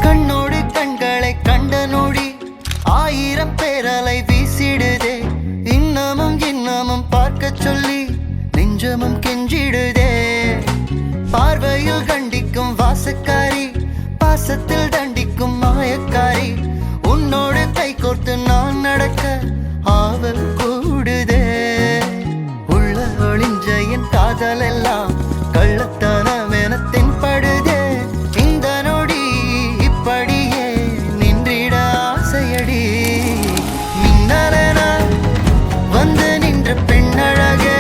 கண்ணோடு கண்களை கண்ட நொடி ஆயிரம் பேரலை வீசிடுதே. இன்னமும் இன்னமும் பார்க்க சொல்லி நெஞ்சமும் கெஞ்சிடுதே. பார்வையில் கண்டிக்கும் வாசக்காரி, பாசத்தில் தண்டிக்கும் மாயக்காரி. உன்னோடு கை கோர்த்து நான் நடக்க ஆவல் கூடுதே. உள்ள ஒளிஞ்ச என் காதல் எல்லாம் கள்ளத்தனம் என தென்படுதே. இந்த நொடி இப்படியே நின்றிட ஆசையடி. மின்னலென வந்து நின்ற பெண்ணழகே,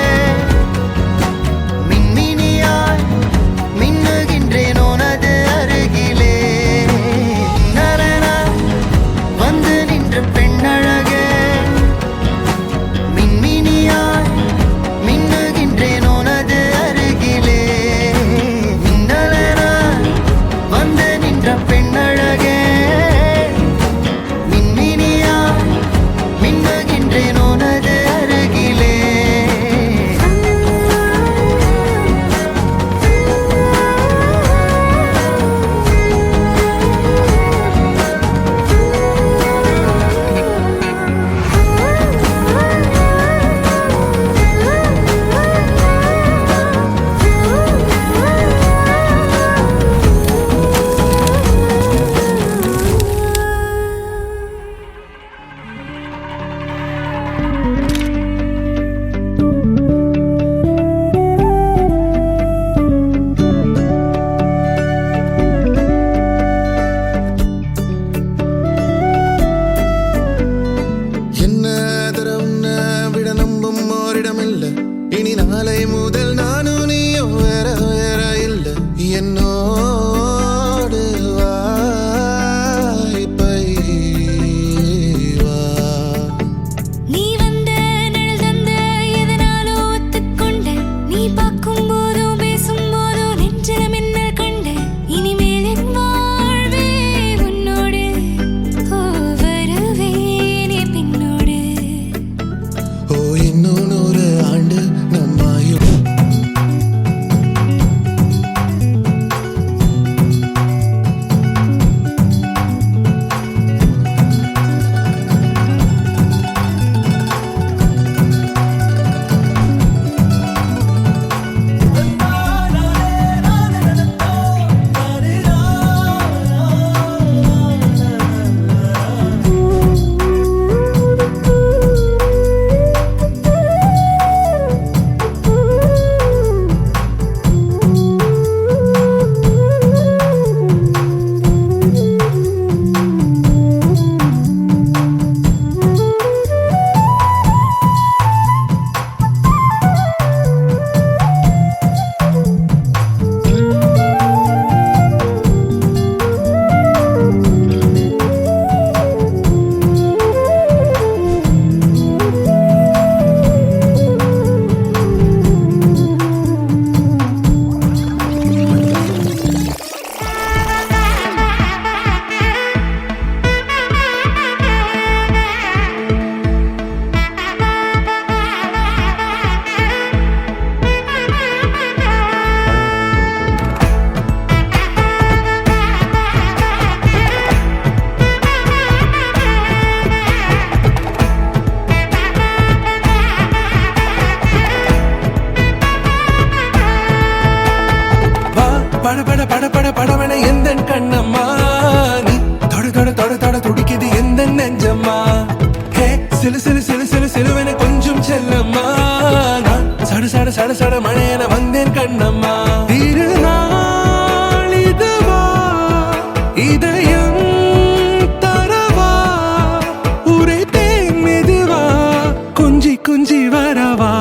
மின்மினியாய் மின்னுகின்றேன் உனது அருகிலே. மின்னலென வந்து நின்ற பெண்ணழகே, மின்மினியாய் மின்னுகின்றேன் உனது அருகிலே. மின்னலென வந்து நின்ற பெண்ணழகே, மின்மினியாய் மின்னுகின்றேன் உனது அருகிலே. என்ன தரவுன்ன விட நம்பும் ஓரிடமில்ல. இனி நாளை முதல் நானும் நீயும் வேற வேற இல்ல. என்னோடு வா, இப்பை வா. நீ வந்த நிழல் தந்த எதனாலோ ஒத்துக்கொண்ட. நீ பார்க்கும் போதோ பேசும் போதோ நெஞ்சில மின்னல் கண்ட. இனிமேல் என் வாழ்வே உன்னோடு. ஓ வருவேனே பின்னோடு. ஓ இன்னும் 100 ஆண்டு நம்மாயும். பட பட பட பட படவன எந்தன் கண்ணம்மா. நீ தொட தொட தொட தொட துடிக்குது எந்த நெஞ்சம்மா. ஹே சிலு சிலு சிலு சிலு சிலுவென கொஞ்சம் செல்லம்மா. நான் சட சட சட சட மழையென வந்தேன் கண்ணம்மா. திருநாள் இதுவா, இதயம் தரவா, உரைத்தேன் மெதுவா, கொஞ்சி கொஞ்சி வரவா.